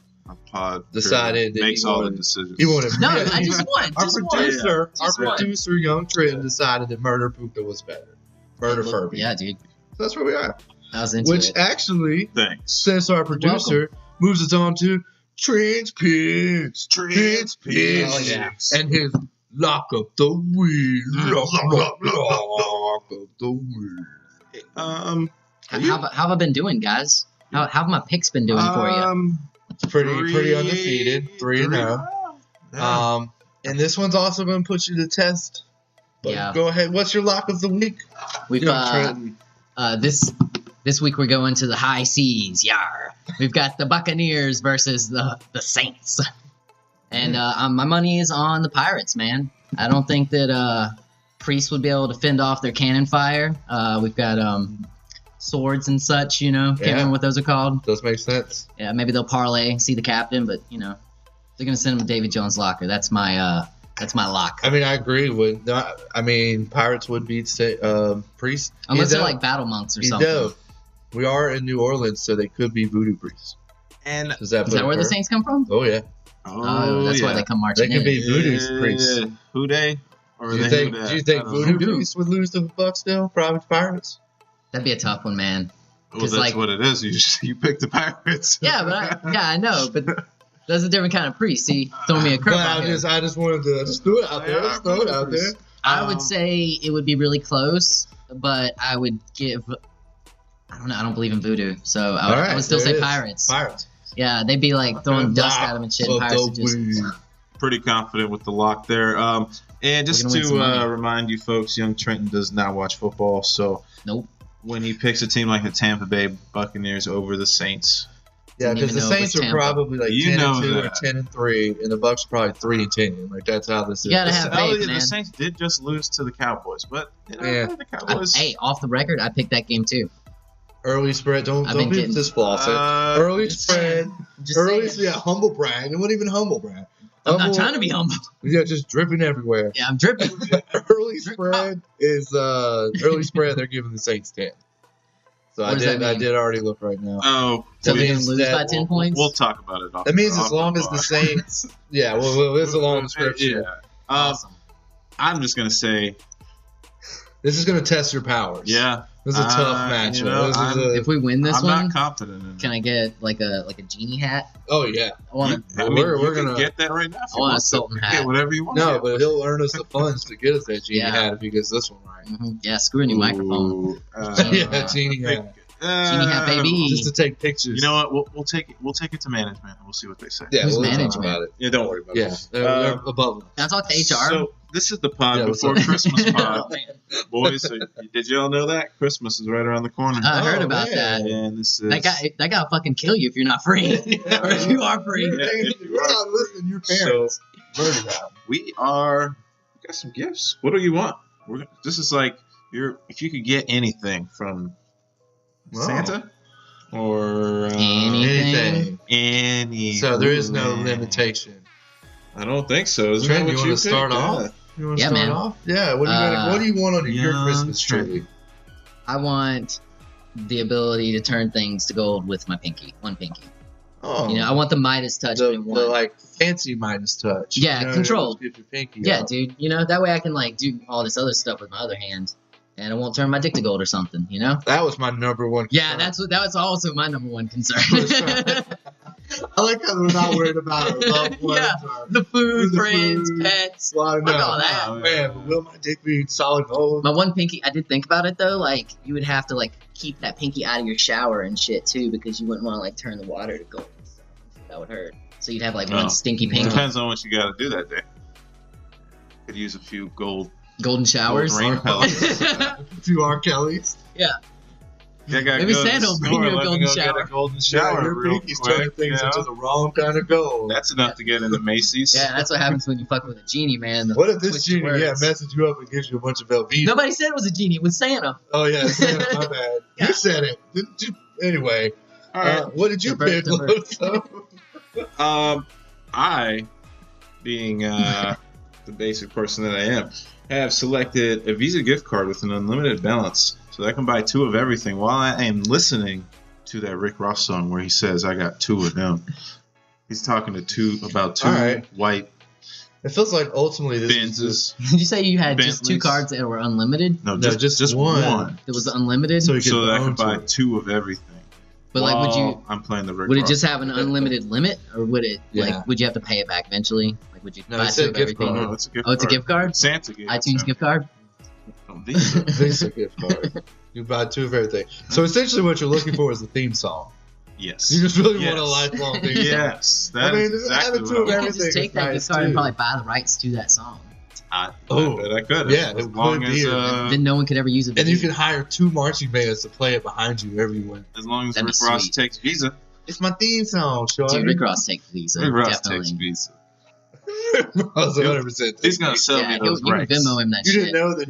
pod decided that makes all the decisions. He wanted. No, I just won. Our producer, Young Trenton, decided that Murder Puka was better. Murder Furby. Yeah, dude. So that's where we are. I was into Which it. actually, thanks. Since our producer moves us on to Trent's Picks. Oh, yeah. And his Lock Up the Wheel. Lock Up the Wheel. How have I been doing, guys? How have my picks been doing for you? Pretty undefeated. 3-0. Yeah. And this one's also going to put you to the test. But go ahead. What's your lock of the week? We've this week we're going to the high seas. Yar. We've got the Buccaneers versus the Saints. And my money is on the Pirates, man. I don't think that priests would be able to fend off their cannon fire. We've got swords and such, you know. Can't remember what those are called. Does make sense. Yeah, maybe they'll parlay, see the captain, but you know, they're gonna send him to Davy Jones' locker. That's my lock. I mean, I agree with. Pirates would beat priests Unless they're like battle monks or something. No. We are in New Orleans, so they could be voodoo priests. And is that where the Saints come from? Oh yeah. Oh, that's why they come marching. They can be voodoo priests. Who they? Do you think voodoo priests would lose to the Bucks still? Probably Pirates. That'd be a tough one, man. Well, that's like, what it is. You pick the Pirates. Yeah, but I know, but that's a different kind of priest. See, throw me a curve. I just wanted to throw it out there. Throw it out there. I would say it would be really close, but I would give. I don't know. I don't believe in voodoo, so I would still say Pirates. Pirates. Yeah, they'd be like throwing dust at them and shit. And Pirates would just. Pretty confident with the lock there. And just to remind you folks, young Trenton does not watch football, so nope. When he picks a team like the Tampa Bay Buccaneers over the Saints. Yeah, because the Saints are probably like 10-2 or 10-3, and the Bucks are probably 3-10. Like that's how this is. You gotta have faith, man. The Saints did just lose to the Cowboys, but the Cowboys. Hey, off the record, I picked that game too. Early spread. Don't be this flossing. Early spread. Humble brag. It wasn't even humble brag. I'm not trying to be humble. Yeah, just dripping everywhere. Yeah, I'm dripping. Early spread is early spread. They're giving the Saints 10. So I did already look right now. Oh, so they didn't lose by 10 points. We'll talk about it. That means as long as the Saints. Yeah, well, it's a long description. Yeah. Awesome. I'm just gonna say this is gonna test your powers. Yeah. This is a tough matchup. You know, if we win this I'm one, not confident in it. Can I get like a genie hat? Oh yeah, we're gonna get that right now. I want a Sultan hat. Get whatever you want. No, but he'll earn us the funds to get us that genie hat if he gets this one right. Mm-hmm. Yeah, screw a new microphone. Genie hat. Genie hat, baby. Just to take pictures. You know what? We'll take it to management. We'll see what they say. Yeah, who's management? Talk about it. Yeah, don't worry about it. They're above us. Can I talk to HR? So this is the pod before Christmas pod. Boys, did y'all know that Christmas is right around the corner? I heard about that. And this is that guy will fucking kill you if you're not free, or if you are free. You're not listening. Your parents. So we got some gifts. What do you want? This is like if you could get anything from Santa. Or anything. So there is no limitation. I don't think so. Trent, you want to start off? You want to start off? Yeah. What do you want on your Christmas tree? I want the ability to turn things to gold with my pinky. One pinky. Oh. You know, I want the Midas touch. The like fancy Midas touch. Yeah, controlled. Get your pinky out. Dude. You know, that way I can like do all this other stuff with my other hand. And I won't turn my dick to gold or something, you know? That was my number one concern. Yeah, that was also my number one concern. I like how we're not worried about our loved ones. Yeah, the food, friends, pets. Well, all that. Man, but will my dick be solid gold? My one pinky, I did think about it though, like, you would have to, like, keep that pinky out of your shower and shit, too, because you wouldn't want to, like, turn the water to gold and stuff. That would hurt. So you'd have, like, one stinky pinky. Depends on what you got to do that day. Could use a few golden showers. Gold rain pellets. A few R. Kellys. Yeah. Maybe Santa will bring you a golden shower. Get a golden shower. Your pinky's turning things into the wrong kind of gold. That's enough to get into Macy's. Yeah, that's what happens when you fuck with a genie, man. What if this genie, messes you up and gives you a bunch of Velveeta? Nobody said it was a genie. It was Santa. Oh, yeah, Santa, my bad. Yeah. You said it. Didn't you? Anyway. All right. What did you pick, Loso? I, being the basic person that I am, have selected a Visa gift card with an unlimited balance, so that I can buy 2 of everything while I am listening to that Rick Ross song where he says, I got 2 of them. He's talking about two white It feels like ultimately this Benzes. Did you say you had just 2 cards that were unlimited? No, just one. It was unlimited? So that I can buy 2 of everything. But like, I'm playing the Rick would Ross. it just have an unlimited limit, or would it would you have to pay it back eventually? Like, would you buy 2 of everything? No, it's a gift card. Oh, it's a gift card? Santa gave iTunes gift card? Visa gift card. You buy 2 of everything. So essentially, what you're looking for is the theme song. Yes. You just really want a lifelong theme song. Yes. That's exactly having 2 of you everything. You can just take that gift card and probably buy the rights to that song. I could. Yeah, as long as then no one could ever use it. And you can hire 2 marching bands to play it behind you wherever you went. As long as Rick Ross takes Visa. It's my theme song, Sean. Dude, Rick Ross takes Visa. Rick Ross takes Visa. was 100%. He's gonna sell me those you can rights. Venmo him that You shit. didn't know that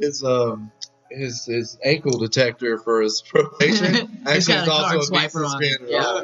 his ankle detector for his probation He's actually got is a also card a swiper Visa on it. scanner. Yeah.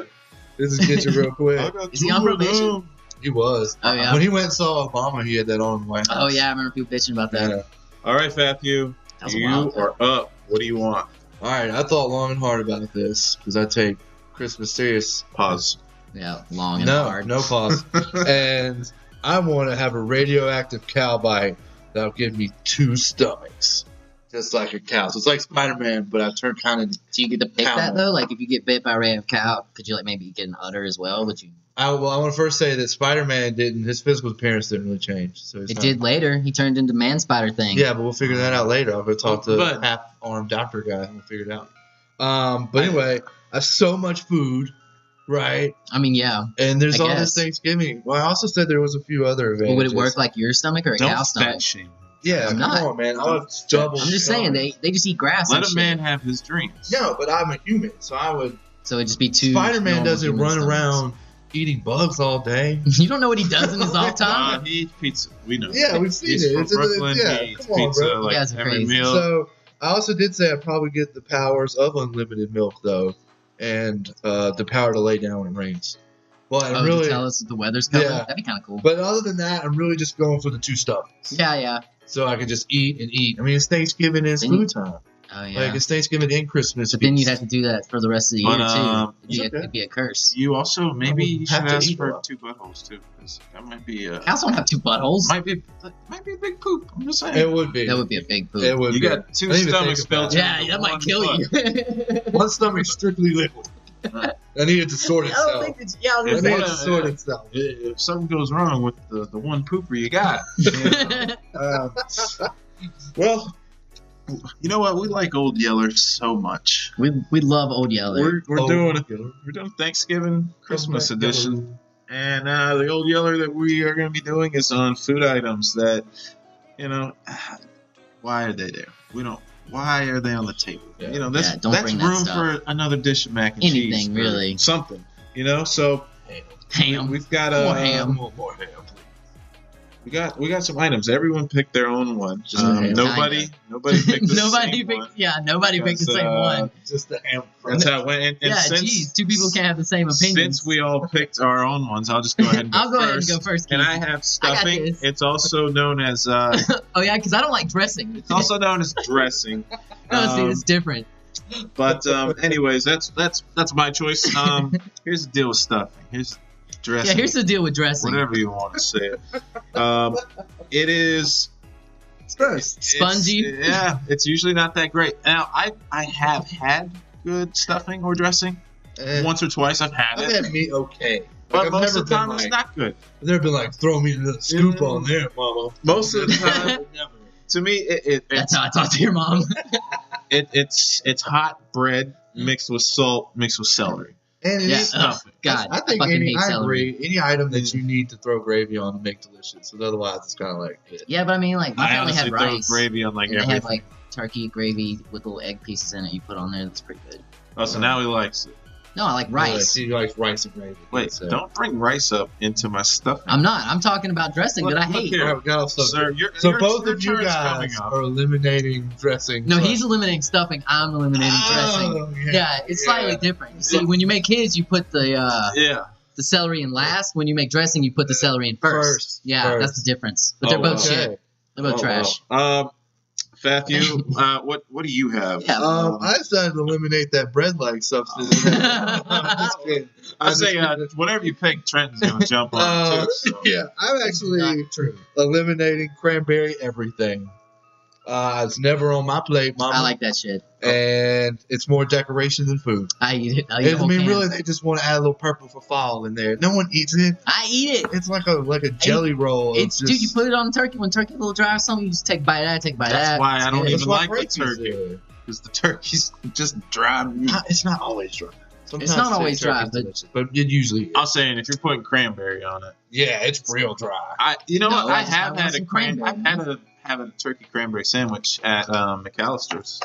This is get you real quick. I got Is he two on of probation? them. He was. Oh, yeah. When he went and saw Obama, he had that on in the White House. Oh yeah, I remember people bitching about that. Yeah. All right, Fatthew, That was a you wild are up. What do you want? All right, I thought long and hard about this because I take Christmas serious. Pause. Yeah, long and No, hard. no pause. And I want to have a radioactive cow bite that'll give me 2 stomachs, just like a cow. So it's like Spider-Man, but I turn kind of. Do you get to pick Cow. that though? Like if you get bit by a ray of cow, could you like maybe get an udder as well? Would you? I want to first say that Spider-Man didn't. His physical appearance didn't really change. So it's It not- did later. He turned into man spider thing. Yeah, but we'll figure that out later. I'll go talk to But- half-armed doctor guy and we'll figure it out. But anyway, I have so much food, right? I mean, yeah. And there's I all this guess. Thanksgiving. Well, I also said there was a few other events. Well, would it work like your stomach or a Don't cow fat stomach? shame. Yeah, I'm come not. on, man. I'll have double. I'm just saying they just eat grass. Let and a shit. man have his dreams. No, but I'm a human, so I would. So it'd just be 2. Spider-Man normal doesn't human run stomachs. around eating bugs all day. You don't know what he does in his off time. He eats pizza. We know. Yeah, we've seen He's it. from It's in the- Brooklyn. yeah, He eats come on, pizza bro. like You guys are every crazy. meal. So I also did say I'd probably get the powers of unlimited milk though, and the power to lay down when it rains. But I'm Oh, really, to tell us if the weather's coming. Yeah. That'd be kind of cool. but other than that, I'm really just going for the 2 stomachs. Yeah, yeah. So I can just eat and eat. I mean, it's Thanksgiving and it's Then you- food time. Oh yeah. Like it's Thanksgiving and Christmas. But then you'd feast. have to do that for the rest of the But, year too. it's okay. It'd be a curse. You also maybe you should have to ask eat for a lot. 2 buttholes too, because that might be Cows don't have 2 buttholes. might be a big poop. I'm just saying. It would be. That would be a big poop. It would You be. got 2 I didn't even stomachs think about spelled. it. Yeah, that might kill you. One stomach strictly liquid. I needed to sort I itself. don't think that. Yeah, I I was needed gonna to Yeah. sort itself. If something goes wrong with the one pooper you got, say. well, you know what? We like Old Yeller so much. we love Old Yeller. We're doing Thanksgiving Christmas edition, and the Old Yeller that we are going to be doing is on food items that, why are they there? Why are they on the table? Yeah. Don't Yeah, don't that's bring that room stuff. for another dish of mac and cheese. Anything, or really. something. So Ham. we've got More ham. More ham, please. we got some items. Everyone picked their own one. Just a ham. Nobody picked the Nobody same picked. one. Yeah, nobody picked the Because, same one. Just the ham. That's how it went. And Yeah, since, geez, 2 people can't have the same opinions. Since we all picked our own ones, I'll just go ahead and go I'll go ahead and first. go first. And Keith. I have stuffing. this. It's also known as Oh yeah, because I don't like dressing. it's also known as dressing. No, see, it's different. But anyways, that's my choice. Here's the deal with stuffing. Here's dressing. Yeah, here's the deal with dressing. whatever you want to say it. It is Spongy. It's usually not that great. Now I have had good stuffing or dressing once or twice. I've had I've it, had meat okay. but I've most never of the time been it's like- not good. I've never been like, throw me the scoop on there, mama. Most of the time, to me, That's how I talk to your mom. it's hot bread mixed with salt mixed with celery. And it Yeah. is Stuffing. God, I think fucking hate I celery. agree. Any item that you need to throw gravy on to make delicious. So otherwise, it's kind of like, Yeah, but I mean, like my I family honestly had throw rice. gravy on like And they everything. had like turkey gravy with little egg pieces in it. You put on there. That's pretty good. Oh, so now he likes it. No, I like rice. He likes rice and gravy. Wait, So. don't bring rice up into my stuffing. I'm not. I'm talking about dressing that I Look hate. here. All right, we got off subject. Sir, So both your of you turn's guys coming up. are eliminating dressing. No, from- he's eliminating stuffing. I'm eliminating dressing. Oh, Yeah, it's slightly different. You see, when you make kids, you put the Yeah. celery in last. When you make dressing, you put the celery in first. First. Yeah, First. that's the difference. But they're Oh, both wow. shit. They're both trash. Wow. Fatthew, what do you have? Yeah. I decided to eliminate that bread-like substance. I'm just kidding. I say whatever you pick, Trenton's gonna jump on too. So. Yeah, I'm actually eliminating cranberry everything. It's never on my plate, mama. I like that shit. And it's more decoration than food. I eat it. I eat a I whole mean, can. really, they just want to add a little purple for fall in there. No one eats it. I eat it. It's like a jelly roll. It's dude. You put it on turkey when turkey's a little dry or something. You just take a bite of that. Take a bite of That's that. why I don't It's even why like the Frankie's turkey. there. Because the turkey's just dry meat. It's not always dry. Sometimes not always turkey's dry, but- delicious, but it usually is. I'm saying if you're putting cranberry on it, Yeah, it's real dry. you know No, what? I I just have want had some I've cranberry. had a turkey cranberry sandwich at McAllister's,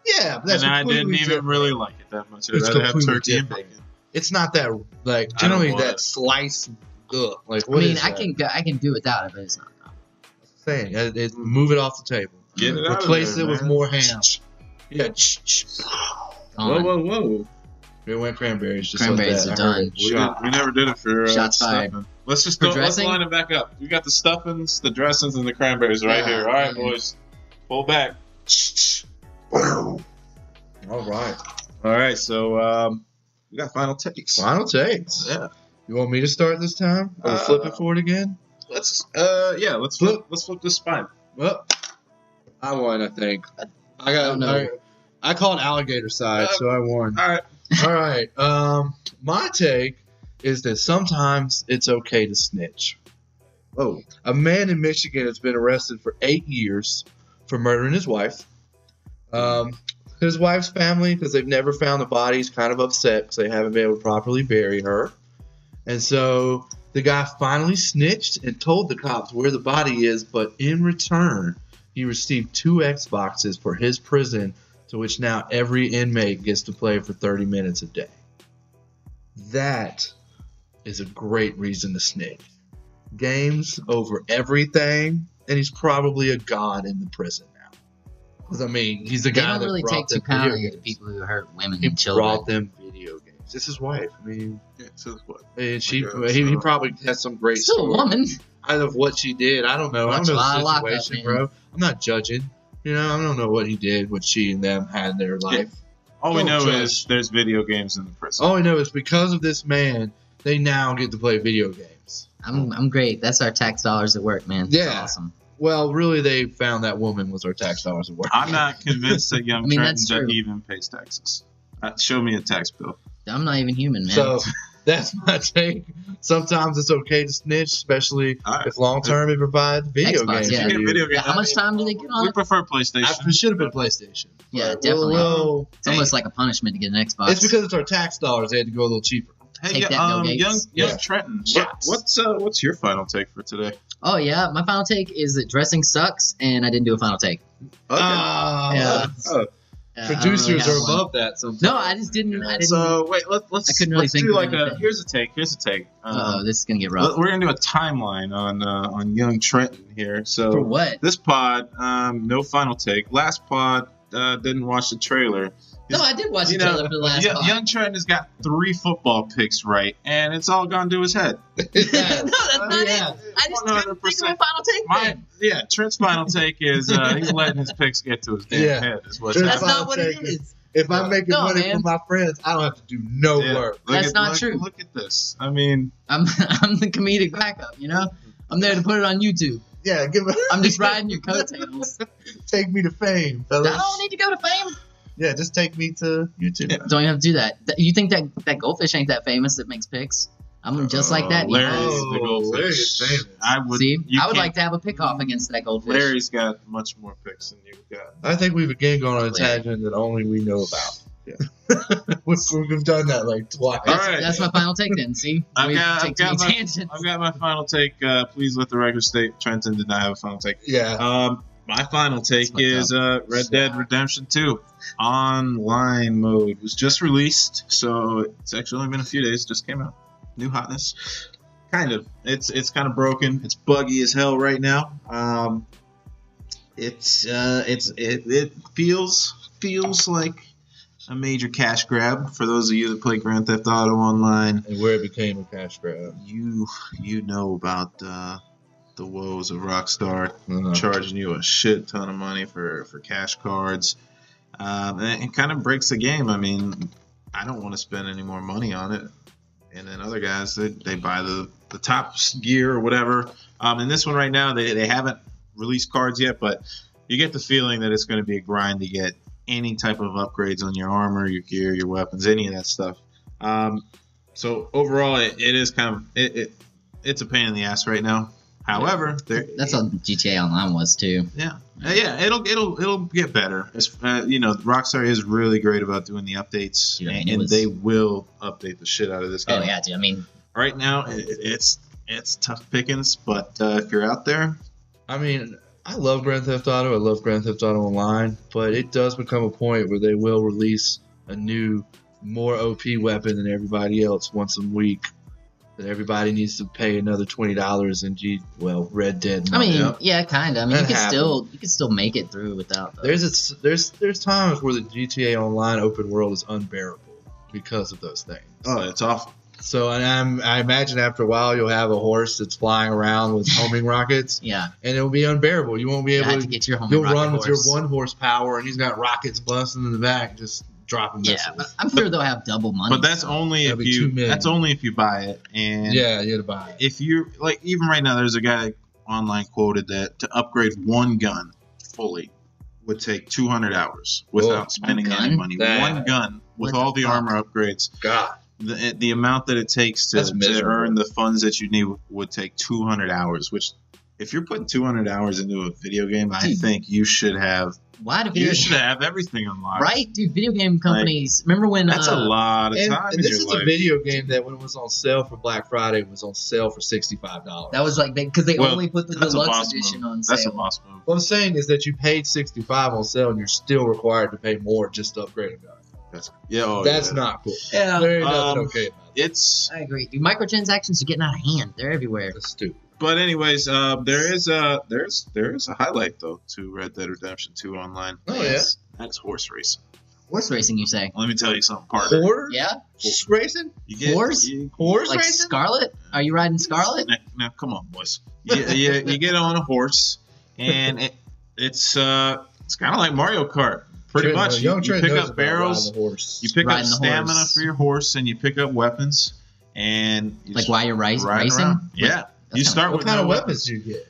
Yeah, but that's and I didn't completely even different. really like it that much. I'd It's rather have completely turkey and different. bacon. It's not that like I don't generally want that it. sliced ugh. Like, I what mean, is I that? can do without it, but it's not. Saying move it off the table. Get it out of Replace there, it with man. more ham. Yeah. Whoa. We went cranberries. Just Cranberries like are that. I heard done. it. Shot. We never did it for Shots fired. stuffing. Let's just For let's dressing? line it back up. We got the stuffings, the dressings, and the cranberries right Yeah, here. All right, man. boys, pull back. All right. All right, so we got final takes. Final takes. Yeah. You want me to start this time? Or flip it for it again? Let's flip this spine. Well, I won. I think. I got. don't know. I called alligator side, so I won. All right. All right. My take is that sometimes it's okay to snitch. Oh. A man in Michigan has been arrested for 8 years for murdering his wife. His wife's family, because they've never found the body, is kind of upset because they haven't been able to properly bury her. And so the guy finally snitched and told the cops where the body is, but in return, he received 2 Xboxes for his prison, to which now every inmate gets to play for 30 minutes a day. That is a great reason to snitch. Games over everything, and he's probably a god in the prison now. Because, I mean, he's the They guy don't that really brought take them too kindly video to games. people who hurt women He and children. brought them video games. It's his wife. I mean, Yeah, so what? and she, God, he so- probably has some great Still a story. woman. I don't know what she did. I don't know. I Watch don't a lot know of the lockup, situation, man. bro. I'm not judging. You know, I don't know what he did, what she and them had in their life. All we Don't know judge. is there's video games in the prison. All I know is because of this man, they now get to play video games. I'm great. That's our tax dollars at work, man. It's Yeah. awesome. Well, really, they found that woman was our tax dollars at work. I'm not convinced that young I mean, Trenton that's true. even pays taxes. Show me a tax bill. I'm not even human, man. So that's my take. Sometimes it's okay to snitch, especially All right. if long term it provides video Xbox, games. yeah. for You get you. video games. How much time do they get on We it? prefer PlayStation. It should have been PlayStation. Yeah, But definitely. It's It's almost like a punishment to get an Xbox. It's because it's our tax dollars. They had to go a little cheaper. Hey, Take that, Bill Gates. young Yeah. Trenton. Shots. What's your final take for today? Oh yeah, my final take is that dressing sucks, and I didn't do a final take. Yeah. Oh. I don't Producers really have are one. above that sometimes. No, I just didn't. I didn't. So wait, let's I couldn't really let's think do of like anything. here's a take. This is gonna get rough. We're gonna do a timeline on young Trenton here. So For what? this pod, no final take. Last pod, didn't watch the trailer. No, I did watch the You know, trailer for the last pod. Young Trenton has got 3 football picks right, and it's all gone to his head. No, that's not Yeah. it. I just couldn't think of my 100%. final take. then. Trent's final take is he's letting his picks get to his damn Yeah. head. Is what's Trent's That's happening. not what it take it. is. If I'm making No, money man. for my friends, I don't have to do no Yeah. work. That's not true. Look at this. I mean, I'm the comedic backup. You know, I'm there to put it on YouTube. Yeah, give me. I'm just riding your coattails. Take me to fame, I fellas. don't need to go to fame. Yeah, just take me to YouTube. Yeah. Don't even have to do that. You think that goldfish ain't that famous that makes picks? I'm just like that. Larry because- is the goldfish. Larry is famous. I would. See, you I would can't- like to have a pick off against that goldfish. Larry's got much more picks than you've got. I think we've again gone on a Larry. tangent that only we know about. Yeah. we've done that like twice. All right. That's my final take then. See, I've we got- take I've too got many my- tangents. I've got my final take. Please let the record state Trenton did not have a final take. Yeah. My final take That's is Red Dead Redemption 2 online mode was just released, so it's actually only been a few days. Just came out, new hotness. Kind of. It's kind of broken. It's buggy as hell right now. It feels like a major cash grab for those of you that play Grand Theft Auto online. And where it became a cash grab. You know about the woes of Rockstar Uh-huh. charging you a shit ton of money for cash cards. And it kind of breaks the game. I mean, I don't want to spend any more money on it. And then other guys, they buy the top gear or whatever. And this one right now, they haven't released cards yet, but you get the feeling that it's going to be a grind to get any type of upgrades on your armor, your gear, your weapons, any of that stuff. So overall, it is kind of it's a pain in the ass right now. However, That's what GTA Online was too. yeah, it'll get better. Rockstar is really great about doing the updates, Dude, I mean, and they will update the shit out of this game. Oh yeah, dude. I mean, Right now, it's tough pickings, but if you're out there, I mean, I love Grand Theft Auto. I love Grand Theft Auto Online, but it does become a point where they will release a new, more OP weapon than everybody else once a week. that everybody needs to pay another $20 in Red Dead. Money. Yeah, kind of. I mean, you can still make it through without those. There's times where the GTA Online open world is unbearable because of those things. Oh, it's awful. So I imagine after a while you'll have a horse that's flying around with homing rockets. Yeah. And it'll be unbearable. You won't be able to get your homing You'll rocket run horse. with your 1 horsepower, and he's got rockets busting in the back, just dropping missiles. Yeah, but I'm sure they'll have double money. But that's only if you buy it. And yeah, you got to buy it. If you even right now, there's a guy online quoted that to upgrade 1 gun fully would take 200 hours without spending any money. 1 gun with all the armor upgrades. God. The amount that it takes to earn the funds that you need would take 200 hours, which if you're putting 200 hours into a video game, I think you should have everything unlocked. Right? Dude, video game companies, remember when... That's a lot of time and this is a video game that when it was on sale for Black Friday was on sale for $65. That was because they only put the deluxe edition on sale. That's a boss move. What I'm saying is that you paid $65 on sale and you're still required to pay more just to upgrade a gun. That's not cool. Yeah, there ain't nothing okay about that. I agree. Dude, microtransactions are getting out of hand. They're everywhere. That's stupid. But anyways, there is a highlight though to Red Dead Redemption 2 Online. Oh yeah, that's horse racing. Horse racing, you say? Let me tell you something, partner. Horse racing? Horse like racing? Scarlet? Are you riding Scarlet? Now come on, boys. You get on a horse, and it's kind of like Mario Kart. Pretty much, you pick up barrels, you pick up stamina for your horse, and you pick up weapons. And while you're racing? Yeah. You start with what kind of weapons do you get?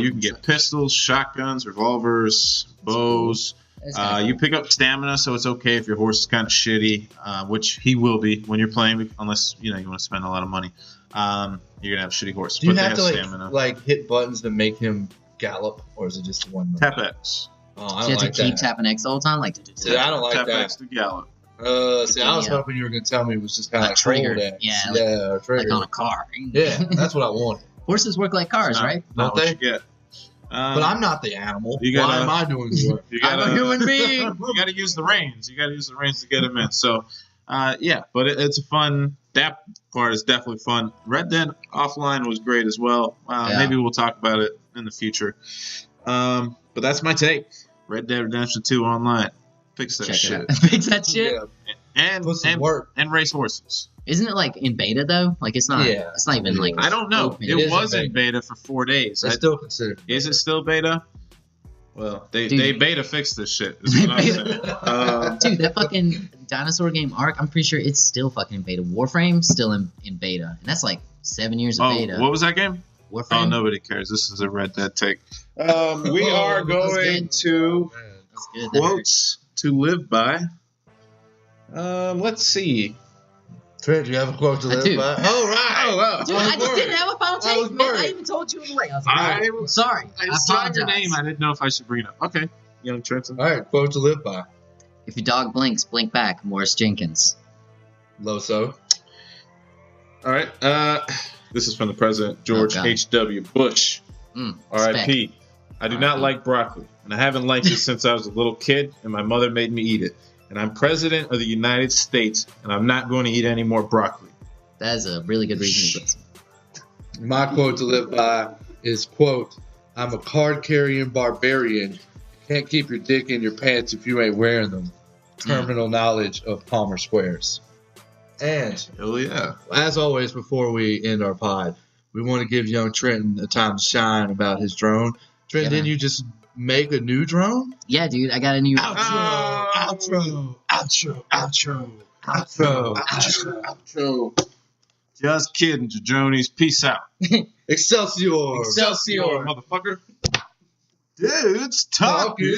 You can get pistols, shotguns, revolvers, bows. You pick up stamina, so it's okay if your horse is kind of shitty, which he will be when you're playing, unless you want to spend a lot of money. You're gonna have a shitty horse. Do you have to hit buttons to make him gallop, or is it just one? Tap X. Oh, I don't like that. You have to keep tapping X all the time? See, I don't like tap that. X to gallop. I was hoping you were going to tell me it was just kind of trigger. Yeah, trigger. Like on a car. Yeah, that's what I wanted. Horses work like cars, right? Don't they? But I'm not the animal. Why am I doing the work? I'm a human being. You got to use the reins. You got to use the reins to get them in. So, but it's a fun. That part is definitely fun. Red Dead Offline was great as well. Maybe we'll talk about it in the future. But that's my take. Red Dead Redemption 2 Online. Fix that shit. Fix that shit. Yeah. And race horses. Isn't it in beta though? It's not. Yeah. It's not even I don't know. Open. It was in beta for 4 days. It's still considered. Is it still beta? Well, they beta fixed this shit. Is what I'm saying. Dude, that fucking dinosaur game Ark. I'm pretty sure it's still fucking in beta. Warframe's still in beta, and that's 7 years of beta. What was that game? Warframe. Oh, nobody cares. This is a Red Dead take. We are going to quotes to live by. Let's see. Trent, do you have a quote to live by? Oh, right. Oh, wow. Dude, I just didn't have a final take, man. I even told you in the way. I'm sorry. I saw your name. I didn't know if I should bring it up. Okay. Young Trenton. All right. Quote to live by. If your dog blinks, blink back. Morris Jenkins. Loso. All right. This is from the president, George H.W. Bush. R.I.P. I do not like broccoli, and I haven't liked it since I was a little kid, and my mother made me eat it. And I'm president of the United States, and I'm not going to eat any more broccoli. That is a really good reason. My quote to live by is, quote, I'm a card-carrying barbarian. You can't keep your dick in your pants if you ain't wearing them. Terminal knowledge of Palmer Squares. And, as always, before we end our pod, we want to give young Trenton a time to shine about his drone. Trenton, didn't you just make a new drone? Yeah, dude, I got a new outro. Just kidding, Jajonies. Peace out. Excelsior, motherfucker. Dudes talking.